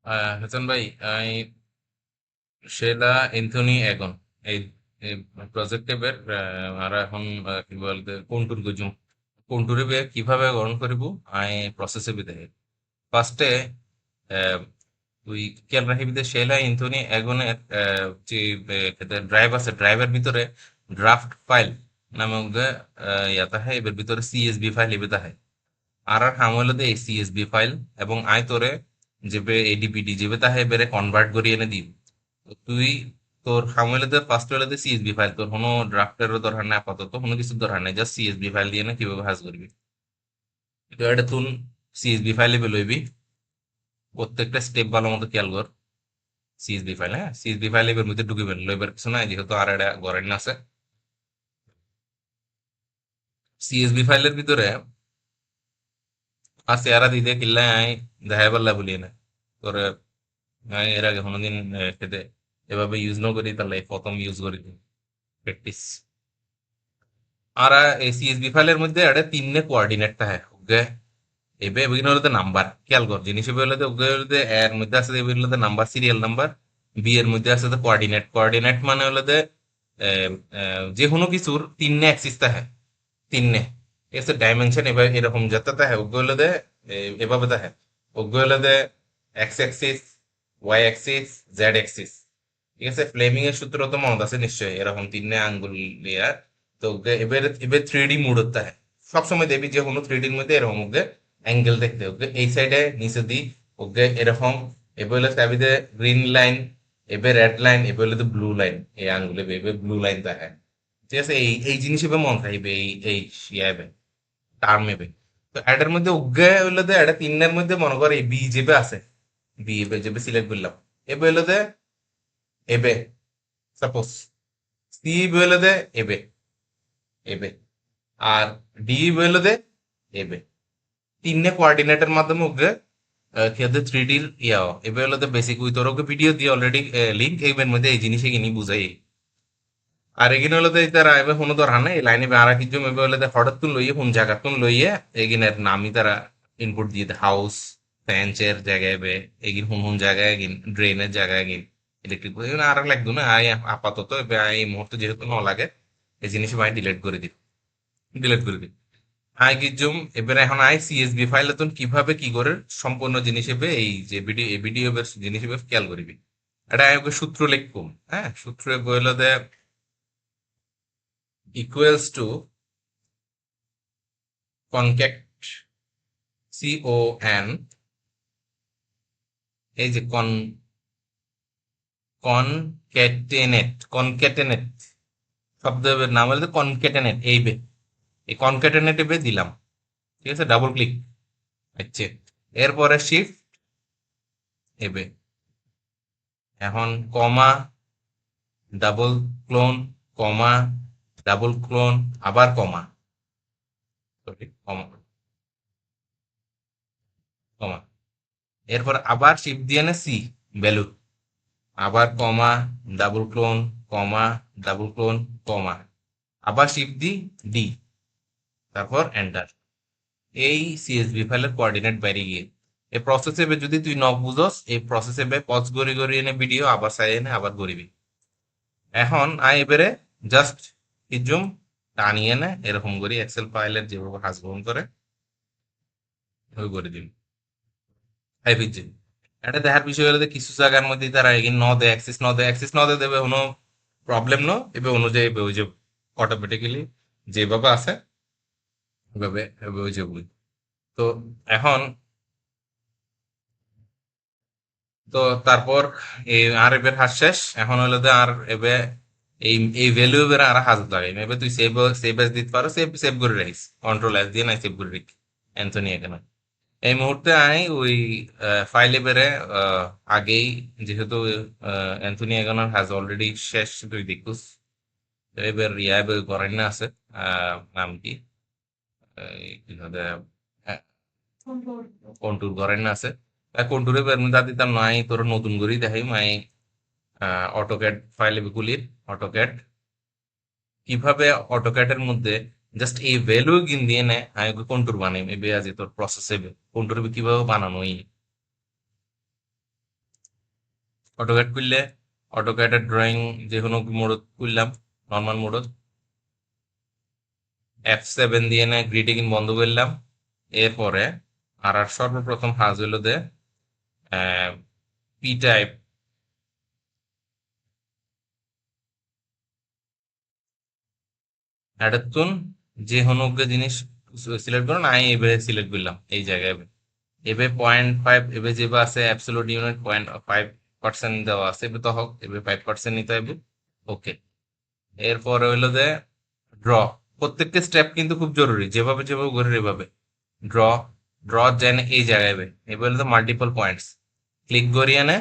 হাসান ভাই, আমি শেলা এন্থনি এগন এই প্রজেক্টে বের আর এখন কি বলতে কোনটুর গুজুম কোনটুরে বে কিভাবে গ্রহণ করিব আই প্রসেসে বিদে ফার্স্টে তুই খেয়াল রাখিবি যে শেলা এন্থনি এগনের যে ড্রাইভ আছে ড্রাইভের ভিতরে ড্রাফট ফাইল নামক ইয়া তাহে এর ভিতরে সিএসবি ফাইল এবে তাহে আর হামলে দে এই সিএসবি ফাইল এবং আই তোরে যেবে এডিপিডি যেবে তাহে বেরে কনভার্ট করি এনে দিব। তো তুই তোর হামলেতে ফার্স্ট হলে সিএসবি ফাইল তোর কোনো ড্রাফটেরও দরকার নাই, আপাতত কোনো কিছু দরকার নাই, জাস্ট সিএসবি ফাইল দিয়ে না কিভাবে হাজ করবি। তো এটা তুই সিএসবি ফাইলে লইবি, প্রত্যেকটা স্টেপ ভালো মতো খেয়াল কর। সিএসবি ফাইল, হ্যাঁ সিএসবি ফাইল এবার মধ্যে ঢুকিবেন, লইবার কিছু নাই যেহেতু আর এটা গড়েন না আছে। সিএসবি ফাইলের ভিতরে আছে এরা দিতে কিল্লা আই দেখাই পারলা বলি না তোর। আমি এর আগে কোনোদিন খেতে এভাবে ইউজ ন করি, তাহলে প্রথম ইউজ করি প্র্যাকটিস। আর এই সিএসবি ফাইলের মধ্যে এটা তিনটে কোঅর্ডিনেট থাকে ওকে। এবে বিভিন্ন হলো নাম্বার খেয়াল কর জিনিস এবে হলো ওকে হলো এর মধ্যে আছে এবে হলো নাম্বার, সিরিয়াল নাম্বার। বি এর মধ্যে আছে কোঅর্ডিনেট, কোঅর্ডিনেট মানে হলো যে কোনো কিছুর তিনটে অ্যাক্সিস থাকে, তিনটে ঠিক আছে। ডাইমেনশন এবার এরকম যাতে থাকে ওকে হলো এভাবে থাকে ওকে হলো X axis, Y axis, Z axis. ঠিক আছে, ফ্লেমিং এর সূত্র তো মনে আছে নিশ্চয়ই, এরকম তিনটে আঙ্গুল লিয়া। তো ওকে এবার এবার থ্রি ডি মুড হতে হয় সবসময় দেখবি যে কোনো থ্রি ডির মধ্যে এরকম ওকে অ্যাঙ্গেল দেখতে ওকে এই সাইডে নিচে দিই ওকে এরকম। এবার হলো চাবিতে গ্রিন লাইন, এবার রেড লাইন, এবার হলো ব্লু লাইন, এই আঙ্গুলে এবার ব্লু লাইন থাকে। ঠিক আছে, এই এই জিনিস এবার মন থাকবে এই এই ইয়াবে টার্ম এবে। তো এটার মধ্যে উগে হইলো এটা তিনটার মধ্যে মনে করে এই বি যেবে আছে, বি এবে যেবে সিলেক্ট করলাম এবে হইলো এবে সাপোজ, সি হইলো এবে এবে, আর ডি হইলো এবে। তিনটে কোঅর্ডিনেটের মাধ্যমে ওকে খেতে থ্রি ডির ইয়াও এবে হলো বেসিক উই তোর ওকে ভিডিও দিয়ে অলরেডি লিঙ্ক এবার মধ্যে এই জিনিসে কিনি বুঝাই। আর এগিনে হলো তারা এবার কোনো দরকার নাই, এই লাইনে আর কিছু এবার হলো হঠাৎ তুন লইয়ে কোন জায়গা তুন লইয়ে এগিনের নামই তারা ইনপুট দিয়ে হাউস ফ্যান্সের জায়গায় বে এগিন কোন কোন জায়গায় এগিন ড্রেনের জায়গায় এগিন ইলেকট্রিক আর লাগতো না। আই আপাতত এবার এই মুহূর্তে যেহেতু ন লাগে এই জিনিস আমি ডিলিট করে দিই, ডিলিট করে দিই। আই গিজুম এবারে এখন আই সিএসবি ফাইলে তুন কিভাবে কি করে সম্পূর্ণ জিনিস হবে এই যে ভিডিও এই ভিডিও জিনিস হবে খেয়াল করবি। এটা আমি ওকে সূত্র লিখবো, হ্যাঁ সূত্র বইলো equals to concat এই যে কনক্যাটেনেট শব্দের নাম হলো কনক্যাটেনেট এই বে, এই কনক্যাটেনেট বে দিলাম। ঠিক আছে, ডাবল ক্লিক। আচ্ছা, এরপরে শিফট এবে, এখন কমা, ডাবল ক্লোন, কমা, ডাবল ক্লোন, আবার কমা, সরি কমা, কমা, এরপর আবার শিফট দিয়ে নে সি ভ্যালু, আবার কমা, ডাবল ক্লোন, কমা, ডাবল ক্লোন, কমা, আবার শিফট দি ডি, তারপর এন্টার। এই সিএসভি ফাইলের কোঅর্ডিনেট বাইরে গিয়ে এই প্রসেস এবে যদি তুই ন বুঝস এই প্রসেস এবে পজ গড়ি গড়ি এনে ভিডিও আবার সাই এনে আবার গড়িবি। এখন আই এবারে জাস্ট ইজুম টানিয়ে নে এরকম করি এক্সেল ফাইলের যেভাবে কাজ গ্রহণ করে ওই করে দিবি। হাই বুঝছি, এটা দেখার বিষয় হলো যে কিছু জায়গার মধ্যে তারা এগিন ন দে অ্যাক্সিস ন দে অ্যাক্সিস ন দে দেবে কোনো প্রবলেম ন এবে অনুযায়ী ওই যে অটোমেটিক্যালি যেভাবে আছে ওইভাবে ওই যে বলি। তো এখন তো তারপর এই আর এবার হাজ শেষ, এখন হলো যে আর এবে এই এই ভ্যালু এবার আর হাজ লাগে এবে তুই সেভ সেভ এস দিতে পারো, সেভ সেভ করে রাখিস কন্ট্রোল এস দিয়ে নাই সেভ করে রাখি অ্যান্থনি এখানে। এই মুহূর্তে আমি ওই ফাইল এবারে আগেই যেহেতু অ্যান্থনি এগানোর হাজ অলরেডি শেষ তুই দেখুস। এবার রিয়া এবার করেন না আছে নাম কি কন্টুর করেন না আছে কন্টুরে দাদি তার নাই তোর নতুন করেই দেখাই মাই অটোক্যাড ফাইলে খুলির অটোক্যাড কিভাবে অটোক্যাডের মধ্যে জাস্ট এই ভ্যালু গিন দিয়ে নে আমি কন্টুর বানাই এবে আজ তোর প্রসেস এবে কন্টুর কিভাবে বানানো অটোক্যাড করলে অটোক্যাডের ড্রয়িং যে কোনো মোডত করলাম, নর্মাল মোডত F7 দিয়ে না গ্রিডিং বন্ধ করলাম। এরপরে আর সর্বপ্রথম কাজ হইলো যে পি টাইপ অ্যাডাতুন যে হনুকে জিনিস সিলেক্ট করুন, আমি এভাবে সিলেক্ট করলাম এই জায়গায়। এবে 0.5 এবে যেবা আছে অ্যাবসলিউট ইউনিট 0.5% দেওয়া আছে, এবে তো হোক এবে 5% নিতে হবে। ওকে, এরপরে হইলো যে ড্র। প্রত্যেকটা স্টেপ কিন্তু খুব জরুরি, যেভাবে যেভাবে ঘুরে এভাবে ড্র ড্র যেন এই জায়গায় এবার হলো মাল্টিপল পয়েন্টস ক্লিক করিয়ে নে।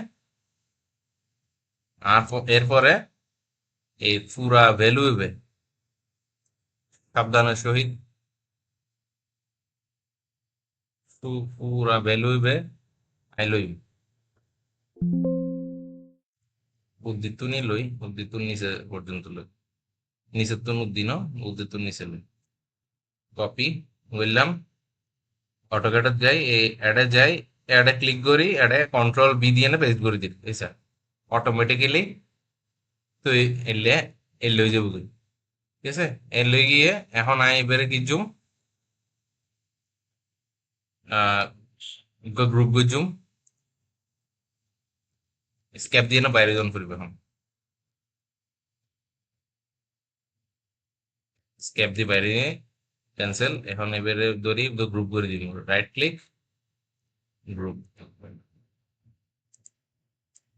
আর এরপরে এই পুরা ভ্যালু হবে সাবধানের সহিত, পুরা ভ্যালু হবে আইলই উদ্দীত নি লই, উদ্দীত নিচে পর্যন্ত লই, নিচের তো উদ্দিন উদ্দীত নিচে লই। কপি বললাম, অটোক্যাডে যাই, এই অ্যাডে যাই, অ্যাডে ক্লিক করি, অ্যাডে কন্ট্রোল বি দিয়ে না পেস্ট করে দিই, এই স্যার অটোমেটিক্যালি তো এলে এর লই যাবো, ঠিক আছে। এর লই গিয়ে এখন আই এবারে কি জুম গ্রুপ জুম স্ক্যাপ দিয়ে না বাইরে জন করবে। এখন স্ক্যাপ দিয়ে বাইরে ক্যান্সেল। এখন এবারে ধরি গ্রুপ করে দিব, রাইট ক্লিক গ্রুপ।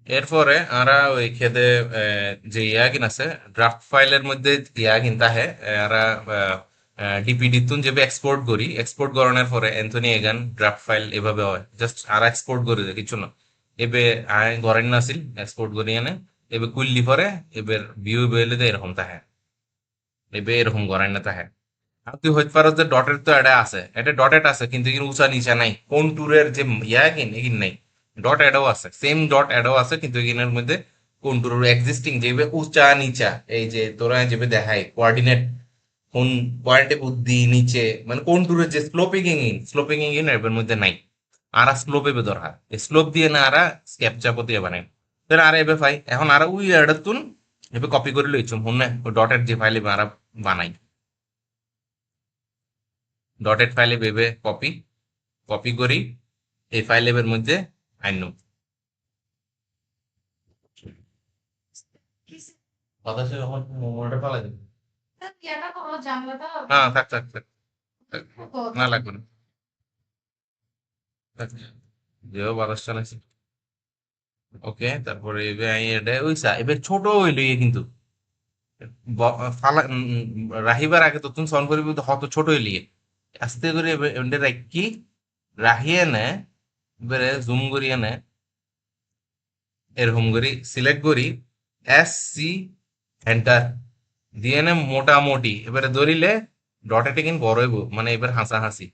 এরপরে আমরা ওই খেতে যে ইয়াগিন আছে ড্রাফট ফাইলের মধ্যে ইয়াগিন তাহে আমরা ডিপিডি তুন যেভাবে এক্সপোর্ট করি, এক্সপোর্ট করানোর পরে অ্যান্থনি এগান ড্রাফট ফাইল এভাবে হয়, জাস্ট আর এক্সপোর্ট করে দেয় কিছু না। এবে আয় গড়েন নাছিল এক্সপোর্ট করি এনে, এবে কুললি পরে এবার ভিউ বেলে দেয় এরকম তাহে, এবে এরকম গড়েন না তাহে। আর তুই হইতে পারো যে ডটের তো এটা আছে, এটা ডটেড আছে কিন্তু কিন্তু উঁচা নিচা নাই, কোন ট্যুরের যে ইয়া কিন এগিন নাই। ডট এডও আছে, সেম ডট এডও আছে কিন্তু এগিনের মধ্যে কোন ট্যুরের এক্সিস্টিং যেভাবে উঁচা নিচা এই যে তোরা যেভাবে দেখায় কোঅর্ডিনেট কোন পয়েন্টে বুদ্ধি নিচে, মানে কোন ট্যুরের যে স্লোপিং ইন এর মধ্যে নাই। আর স্লোপ এবে দরকার, স্লোপ দিয়ে না আর স্ক্যাপচাপ দিয়ে বানাই। তাহলে আর এবে ফাই এখন আর উই এডার তুন এবে কপি করে লইছুম হুন না ডটের যে ফাইল এবে আর বানাই। ডটেড ফাইলে ভেবে কপি কপি করি এই ফাইলের মধ্যে আইনু বাতাসে এখন মোবাইলটা পালাই দেবে। হ্যাঁ থাক থাক থাক থাক, না লাগবে না, থাক। যেও বাতাস চালাইছি। ওকে, তারপরে এবার এটা ওইসা এবার ছোট হইলো ইয়ে কিন্তু ফালা রাহিবার আগে তো তুমি সন করিবি তো হত ছোট হইলিয়ে আস্তে করে এবার রাখি রাহিয়ে নে, এবারে জুম করিয়ে নে, এরকম করি সিলেক্ট করি SC এন্টার দিয়ে নে মোটামুটি এবারে ধরিলে ডটেটে কিন্তু বড় হইব, মানে এবার হাসাহাসি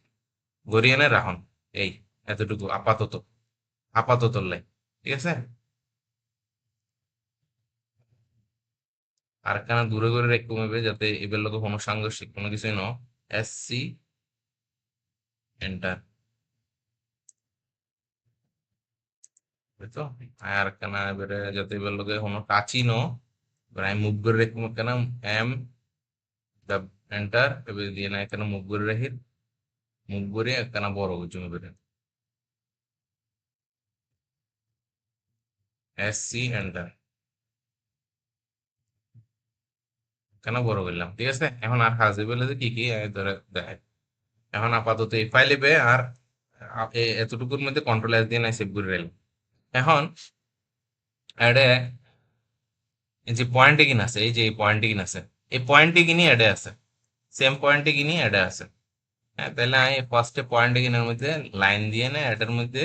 গড়িয়ে নে রাখুন এই এতটুকু আপাতত, আপাতত লাই, ঠিক আছে। আর একখানা দূরে করে রেখে হবে যাতে এবার লোক কোনো সাংঘর্ষিক কোনো কিছুই ন। SC এন্টার, বুঝছো। আর একখানা এবারে যাতে এবার লোকে কোনো টাচই ন, এবার আমি মুভ করে রেখে কেন M এন্টার এবার দিয়ে না এখানে মুভ করে রাখি, মুভ করে একখানা বড় কিছু এবারে SC এন্টার কেন বড় করলাম, ঠিক আছে। এখন আর কাজ বলে যে কি কি ধরে দেখায়। এখন আপাতত এই ফাইলে বে আর এতটুকুর মধ্যে কন্ট্রোল S দিয়ে নাই সেভ করে রাখলাম। এখন এডে এই যে পয়েন্টে কিন আছে, এই যে এই পয়েন্টে কিন আছে, এই পয়েন্টে কিনি এডে আছে, সেম পয়েন্টে কিনি এডে আছে। হ্যাঁ, তাহলে আমি ফার্স্টে পয়েন্টে কিনার মধ্যে লাইন দিয়ে না এটার মধ্যে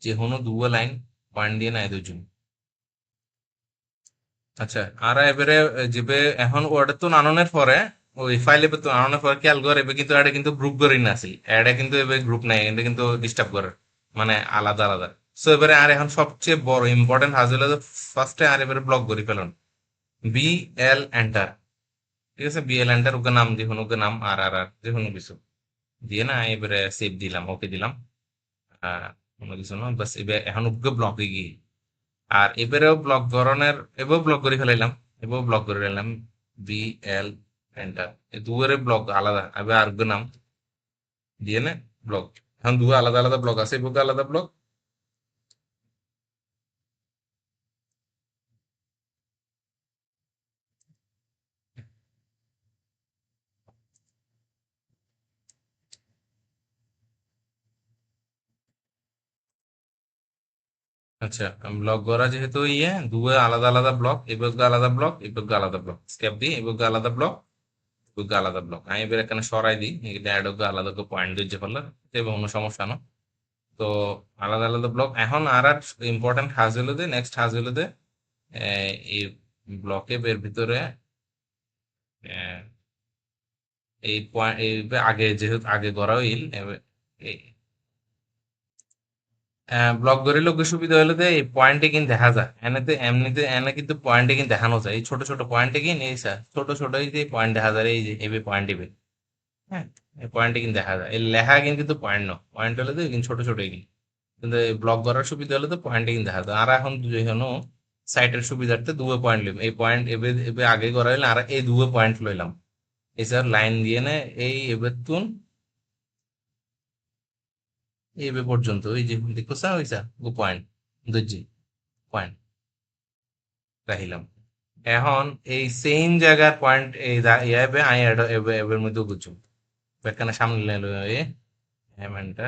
যে কোনো দুটো লাইন পয়েন্ট দিয়ে না দুজন। আচ্ছা, আর এবারে যেবে এখন ওটা তো আননের পরে ওই ফাইলে তো আননের পরে খেয়াল করে এবার কিন্তু এটা কিন্তু গ্রুপ করে না আসি, এটা কিন্তু এবার গ্রুপ নাই, এটা কিন্তু ডিস্টার্ব করে, মানে আলাদা আলাদা। সো এবারে আর এখন সবচেয়ে বড় ইম্পর্টেন্ট হাজ হলো ফার্স্টে আর এবারে ব্লক করে ফেলুন BL এন্টার, ঠিক আছে। BL এন্টার ওকে নাম যে কোনো ওকে নাম আর আর আর যে কোনো কিছু দিয়ে না এবারে সেভ দিলাম, ওকে দিলাম। কোনো কিছু না, বাস এবার এখন ওকে ব্লকে গিয়ে আর এবারেও ব্লক ধরনের এবারেও ব্লক করে ফেলাইলাম, এবারেও ব্লক করে ফেলাম বি এল এন্টার। এই দুয়ারে ব্লক আলাদা, এবার আরেকবার নাম দিয়ে নে ব্লক। এখন দুটো আলাদা আলাদা ব্লক আছে, এবার আলাদা ব্লক। আচ্ছা, ব্লক করা যেহেতু দুটো আলাদা আলাদা ব্লক, এবার আলাদা ব্লক, এবার আলাদা ব্লক স্টেপ দিই, এবার আলাদা ব্লক, এবার আলাদা ব্লক। আমি এবার এখানে সরাই দিই, এটা অ্যাড আলাদা পয়েন্ট দিয়ে ফেললাম, এবং কোনো সমস্যা না। তো আলাদা আলাদা ব্লক। এখন আর ইম্পর্টেন্ট কাজ হলো যে নেক্সট কাজ হলো যে এই ব্লকে এর ভিতরে আহ, এই পয়েন্ট আগে যেহেতু আগে করা হইল ব্লক গড়ে লোকের সুবিধা হলো যে এই পয়েন্টে কিন্তু দেখা যায়, এনেতে এমনিতে এনে কিন্তু পয়েন্টে কিন্তু দেখানো যায়, এই ছোট ছোট পয়েন্টে কিন এই স্যার ছোট ছোট এই যে পয়েন্ট দেখা যায়, এই যে এই পয়েন্ট দিবে। হ্যাঁ, এই পয়েন্টে কিন্তু দেখা যায়, এই লেখা কিন্তু পয়েন্ট ন, পয়েন্ট হলে তো কিন্তু ছোট ছোট এগিয়ে। কিন্তু এই ব্লক করার সুবিধা হলে তো পয়েন্টে কিন্তু দেখা যায়। আর এখন যেখানে সাইটের সুবিধার্থে দুটো পয়েন্ট লিম, এই পয়েন্ট এবে এবে আগে করা হইলে আর এই দুটো পয়েন্ট লইলাম, এই স্যার লাইন দিয়ে নে এই এবার তুন এবে পর্যন্ত ওই যে দেখো স্যার ওই স্যার পয়েন্ট দুজি পয়েন্ট রাখিলাম। এখন এই সেম জায়গার পয়েন্ট এই ইয়াবে আই এর মধ্যে বুঝছো এখানে সামনে লেলো এ এমএনটা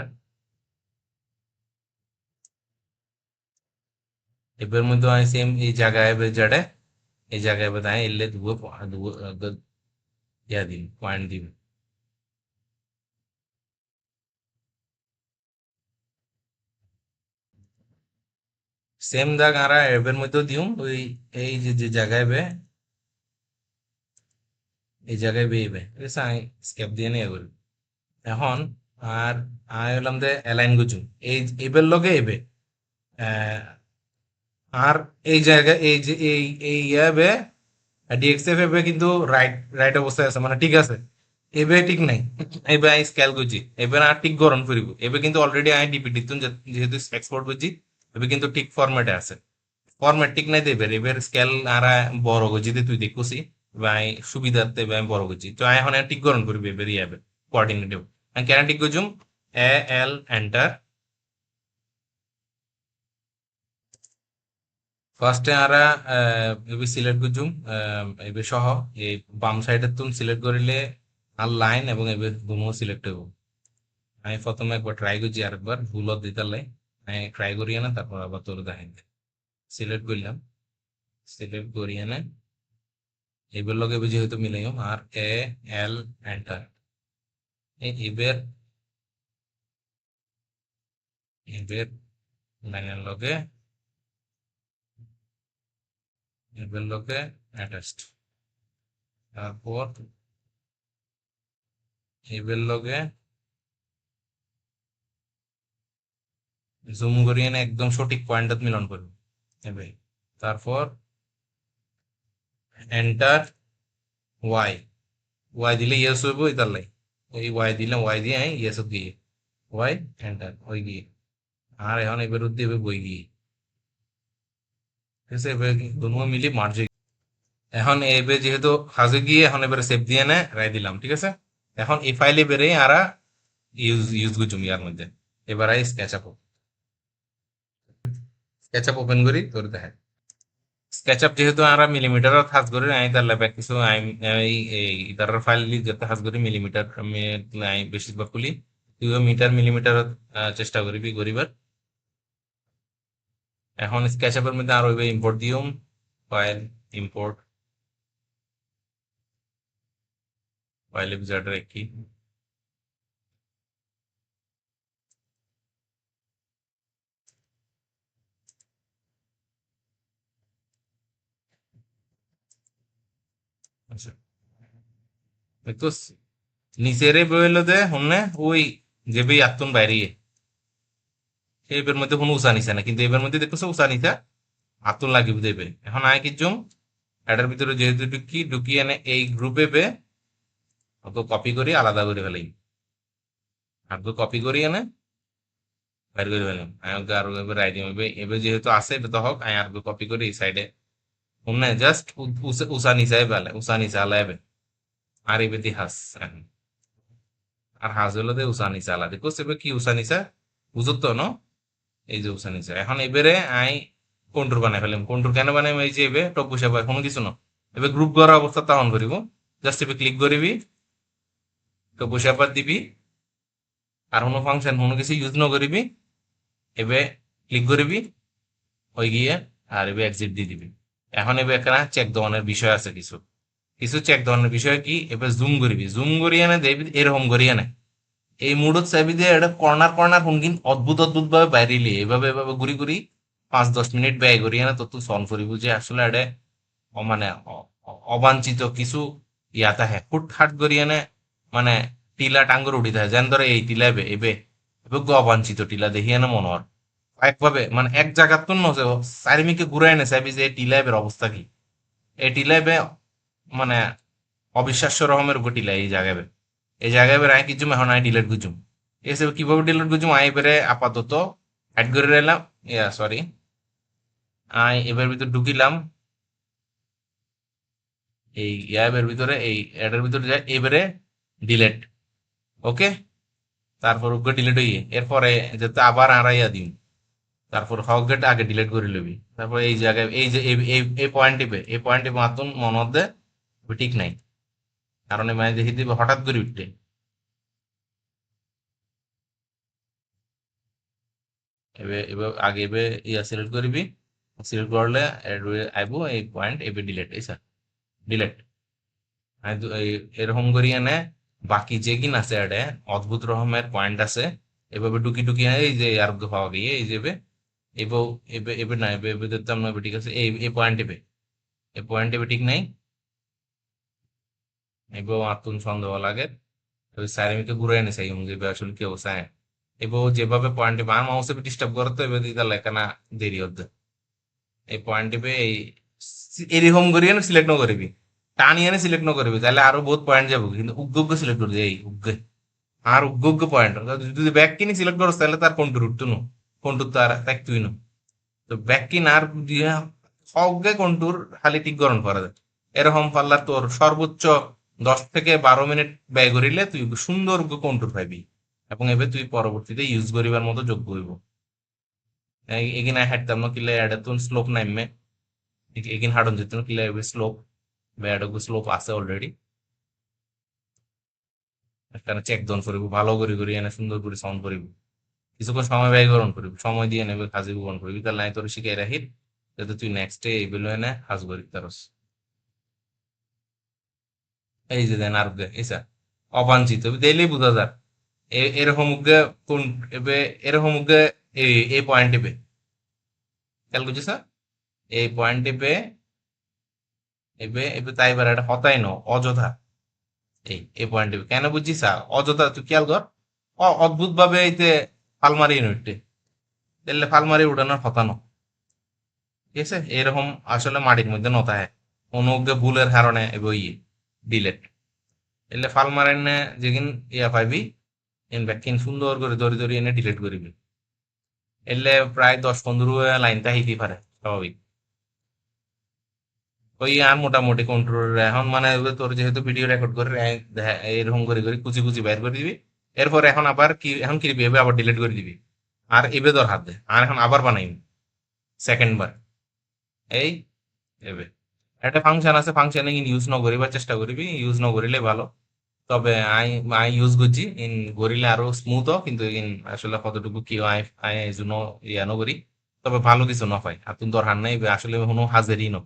এর মধ্যে আই সেম এই জায়গায় এবে জড়ে এই জায়গায় बताएं इल्ले दुगो दुगो ইয়া দিন পয়েন্ট দিন। সেম দাগ আরা এর মধ্যে দিউম ওই এই যে যে জায়গায় বে এই জায়গায় বে বে ঠিক আছে, আই স্কেপ দিয়ে নিয়ে করি। এখন আর আই হলাম দে অ্যালাইন গুজুম এই এবের লগে এবে আর এই জায়গায় এই যে এই ইয়াবে ডিএক্সএফ এবে কিন্তু রাইট রাইট অবস্থায় আছে, মানে ঠিক আছে। এবে ঠিক নাই, এবে আই স্কেল করছি, এবার আর ঠিক গরম করিব, এবে কিন্তু অলরেডি আই ডিপিটি তুন যেহেতু এক্সপোর্ট করছি, এবে কিন্তু ঠিক ফরম্যাটে আছে। ফরম্যাট ঠিক নাই দেবে এবার স্কেল আর বড় করছি তুই দেখছি, এবার আই সুবিধার্থে এবার আমি বড় করছি, তো আই এখন আর ঠিক গরম করবি এবার ইয়াবে কোঅর্ডিনেটিভ। আমি কেন ঠিক করছুম এ এল এন্টার। ফার্স্টে আরা এবি সিলেক্ট করছুম এবি সহ এই বাম সাইডের তুম সিলেক্ট করিলে আর লাইন এবং এবি দুনো সিলেক্ট হইব। আমি প্রথমে একবার ট্রাই করছি, আরেকবার ভুলত দিতালাই আমি ট্রাই করিয়া না, তারপর আবার তোর দেখাই সিলেক্ট করলাম, সিলেক্ট করিয়া না এবার লগে এবি যেহেতু মিলাইম আর এ এল এন্টার। এবার এবার লাইনের লগে এবার লগে অ্যাটাচড, তারপর এবার লগে জুম করিয়ে না একদম সঠিক পয়েন্টত মিলন করবে এবার। তারপর এন্টার ওয়াই, ওয়াই দিলে ইয়েস হইব এটার লাই, ওই ওয়াই দিলাম, ওয়াই দিয়ে আমি ইয়েস গিয়ে ওয়াই এন্টার ওই গিয়ে। আর এখন এবার এবার বই গিয়ে ঠিক আছে, এবার দুনো মিলি মার্জ। এখন এবার যেহেতু হাজে গিয়ে এখন এবারে সেভ দিয়ে নে রাই দিলাম, ঠিক আছে। এখন এই ফাইলে বেরে আরা ইউজ ইউজ করছুম ইয়ার মধ্যে। এবার আই স্কেচআপ ওপেন করি তোর দেখে স্কেচআপ যেহেতু আমরা মিলিমিটার কাজ করি আমি তার ল্যাবে কিছু আমি এই তার ফাইল যত কাজ করি মিলিমিটার আমি বেশিরভাগ খুলি, তুইও মিটার মিলিমিটার চেষ্টা করবি করিবার। এখন স্কেচআপের মধ্যে আর ওইভাবে ইম্পোর্ট দিউম ফাইল ইম্পোর্ট ফাইল উইজার্ড রাখি। আচ্ছা দেখতো নিচেরে বইলো দে হনে ওই যে বই আত্মন বাইরে এবার মধ্যে কোনো উষা নিছে না, কিন্তু এবার মধ্যে দেখতেছো উষা নিছা আত্মন লাগিব দেবে। এখন আয় কি জুম এটার ভিতরে যেহেতু ঢুকি ঢুকিয়ে এনে এই গ্রুপে বে ওকে কপি করি আলাদা করে ফেলাই, আর কপি করি এনে বাইর করে ফেলাম আমি ওকে আর এবার রাই দিম এবার যেহেতু আছে এটা তো হোক আমি আর কপি করে এই সাইডে উন্নে জাস্ট উষা নিচাই পেলে উষা নিচা আলাইবে আর এবেদি হাস এখন আর হাস হলো দে উষা নিচা আলা দেখো এবার কি উষা নিচা বুঝত তো ন এই যে উষা নিচা এখন এবারে আই কন্ট্রোল বানাই ফেলাম কন্ট্রোল কেন বানাই এই যে এবে টপ বসে কোনো কিছু না এবার গ্রুপ করার অবস্থা তখন করিব জাস্ট এবার ক্লিক করিবি টপ বসে দিবি আর কোনো ফাংশন কোনো কিছু ইউজ ন করিবি এবে ক্লিক করিবি ওই গিয়ে আর এবে এক্সিট দিয়ে দিবি এখন এবে একটা চেক দেওয়ানোর বিষয় আছে কিছু কিছু চেক দেওয়ানোর বিষয় কি এবার জুম করিবি জুম করিয়ে না দেখবি এরকম করিয়ে না এই মুডত চাইবি দিয়ে এটা কর্নার কর্নার হুনকিন অদ্ভুত অদ্ভুত ভাবে বাইরিলি এভাবে এভাবে ঘুরি ঘুরি 5-10 মিনিট ব্যয় করিয়ে না তো তুই সলভ করিব যে আসলে এটা মানে অবাঞ্ছিত কিছু ইয়াতা হ্যাঁ হুটহাট করিয়ে না মানে টিলা টাঙ্গর উঠি থাকে যেন ধরে এই টিলা এবে এবে এবে অবাঞ্ছিত টিলা দেখিয়ে না মনে হয় একভাবে মানে এক জায়গার তো নছে চারিমিকে ঘুরাই না চাইবি যে এই টিলা এবের অবস্থা কি এই টিলা এবে মানে অবিশ্বাস্য রকমের উপর টিলা এই জায়গায় বের আই কিছু এখন আই ডিলেট গুজুম এসে কিভাবে ডিলেট গুজুম আই বেরে আপাতত অ্যাড করে রাখলাম ইয়া সরি আই এবার ভিতর ঢুকিলাম এই অ্যাপের ভিতরে এই অ্যাডের ভিতরে যায় এবারে ডিলেট ওকে তারপর ওকে ডিলেট হইয়ে এরপরে যাতে আবার আড়াইয়া দিম তারপর হকগেট আগে ডিলেট করে লবি তারপর এই জায়গায় এই যে এই পয়েন্ট টিপে এই পয়েন্ট টিপে মাতুন মনে দে ঠিক নাই কারণ মানে দেখি দিবে হঠাৎ করে উঠতে এবে এবার আগে এবে ইয়া সিলেক্ট করবি সিলেক্ট করলে আইব এই পয়েন্ট এবে ডিলেট এই স্যার ডিলেট এরকম করিয়া নে বাকি যে কিন আছে এটা অদ্ভুত রকমের পয়েন্ট আছে এভাবে ডুকি ডুকি এই যে আর পাওয়া গিয়ে এই যে এবে এবে এবে না এবে এবে দেখতাম না এবে ঠিক আছে এই পয়েন্ট এবে এই পয়েন্ট এবে ঠিক নাই এবে আতুন সন্দেহ লাগে ওই স্যারেমিকে ঘুরে এনেছে এই যে আসলে কি অবস্থা এবে যেভাবে পয়েন্ট এবে আমার মাউসে ডিস্টার্ব করে তো এবে দিতে লেখা না দেরি হচ্ছে এই পয়েন্ট এবে এই এরকম করিয়ে সিলেক্ট ন করবি টানিয়ে সিলেক্ট ন করবি তাহলে আরো বহুত পয়েন্ট যাবো কিন্তু উগ্গ সিলেক্ট করবি এই উগ্গে আর উগ্গ পয়েন্ট যদি ব্যাক কিনি সিলেক্ট করছ তাহলে তার কোনটুর উঠতো নো কোনটুর তার তাক তুই নো তো ব্যাক কিন আর দিয়ে সবগে কোনটুর খালি টিকগরণ করা যায় এরকম পাল্লা তোর সর্বোচ্চ 10 থেকে 12 মিনিট ব্যয় করিলে তুই সুন্দর কোনটুর পাইবি এবং এবার তুই পরবর্তীতে ইউজ করিবার মতো যোগ্য হইব এগিন হাঁটতাম না কিলে এটা তুন স্লোপ নামবে এগিন হাঁটন যেত না কিলে স্লোপ বা এটা স্লোপ আছে অলরেডি একটা চেক দন করিব ভালো করে করি এনে সুন্দর করে সাউন্ড করিব কিছুক্ষণ সময় ব্যয় গ্রহণ করিব সময় দিয়ে নেবে কাজে গ্রহণ করিবি তার লাই তোর শিখাই রাখির যাতে তুই নেক্সট ডে এই বেলো এনে কাজ করি তারস এই যে দেন আর এইসা অবাঞ্ছিত দিলেই বোঝা যাক এরকম কোন এবে এরকম এই পয়েন্ট টিপে খেয়াল করছিস না এই পয়েন্ট টিপে এবে এবে তাই এবার এটা হতাই ন অযথা এই পয়েন্ট টিপে কেন বুঝছিস অযথা তুই খেয়াল কর অদ্ভুত ভাবে এইতে ফালমারি উঠতে দিলে ফালমারি উঠানোর কথা ন ঠিক আছে এরকম আসলে মাটির মধ্যে নতা হয় অনুজ্ঞ ভুলের কারণে এবে ইয়ে ডিলেট এলে ফালমারেন যেদিন ইয়া পাইবি এন ব্যাকিন সুন্দর করে দড়ি দড়ি এনে ডিলিট করিবি এলে প্রায় 10-15 লাইন তাহিতে পারে স্বাভাবিক ওই আর মোটামুটি কন্ট্রোল এখন মানে তোর যেহেতু ভিডিও রেকর্ড করে এরকম করে করে কুচি কুচি বাইর করে দিবি এরপর এখন আবার কি এখন কি এবে আবার ডিলিট করে দিবি আর এবে তোর হাত দে আর এখন আবার বানাইবি সেকেন্ড বার এই এবে একটা ফাংশন আছে ফাংশনে ইউজ ন করিবার চেষ্টা করিবি ইউজ ন করিলে ভালো তবে আই আই ইউজ করছি ইন গরিলে আরো স্মুথ কিন্তু ইন আসলে কতটুকু কি আই আই এই জন্য ইয়ানো করি তবে ভালো কিছু ন পাই আর তুমি দরকার নাই আসলে কোনো হাজারই ন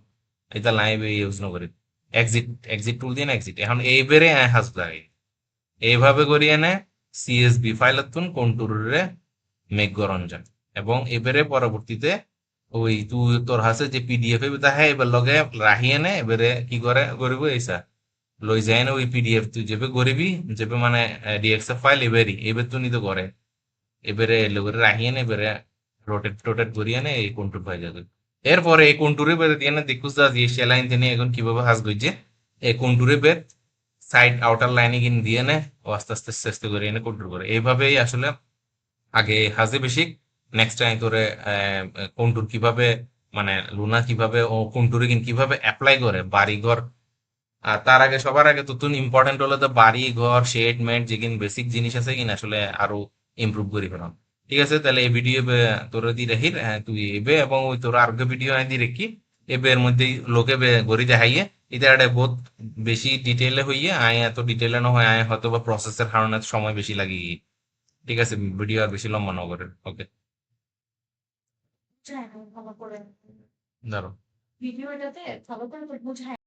এটা লাই ইউজ ন করি এক্সিট এক্সিট টুল দিয়ে এক্সিট এখন এই বেড়ে আই হাজ লাগে এইভাবে করি এনে সিএসবি ফাইল তুন কন্ট্রোলে মেক গরন যান এবং এবারে পরবর্তীতে ওই তুই তোর হাসে যে পিডিএফ তা হ্যাঁ এবার লগে রাহি এনে এবারে কি করে করিব এইসা লই যায় না ওই পিডিএফ তুই যেবে করিবি যেবে মানে ডিএক্সএফ ফাইল এবারই এবার তো নিতে করে এবারে লোকের রাহিয়ে নে এবারে রোটেট টোটেট করিয়ে নে এই কন্ট্রোল পাই যাবে এরপরে এই কন্ট্রোরে বের দিয়ে না দেখুস দা দিয়ে সেলাইন তিনি এখন কিভাবে হাস গইছে এই কন্ট্রোরে বের সাইড আউটার লাইনে কিন দিয়ে নে ও আস্তে আস্তে আস্তে আস্তে করে এনে কন্ট্রোল করে এইভাবেই আসলে আগে হাজে বেশিক, নেক্সট টাইম তোরে কন্টুর কিভাবে, মানে লুনা কিভাবে ও কন্টুরে কিভাবে অ্যাপ্লাই করে বাড়ি ঘর। আর তার আগে সবার আগে তো তুন ইম্পর্টেন্ট হলো তো বাড়ি ঘর শেড মেড যেগিন বেসিক জিনিস আছে কিনা আসলে আরো ইমপ্রুভ করি ফেলাম। ঠিক আছে, তাহলে এই ভিডিও তোর দি রাখির, তুই এবে এবং ওই তোর আরোগ্য ভিডিও আই দি রেখি এবে এর মধ্যে লোকে গড়ি দেখাইয়ে এটা একটা বহুত বেশি ডিটেলে হইয়ে আয় এত ডিটেলে না হয় আয় হয়তো বা প্রসেসের কারণে সময় বেশি লাগে। ঠিক আছে, ভিডিও আর বেশি লম্বা না করে। ওকে, বুঝায় না ভালো করে। ধরো। ভিডিওটাতে ভালো করে তো বুঝায়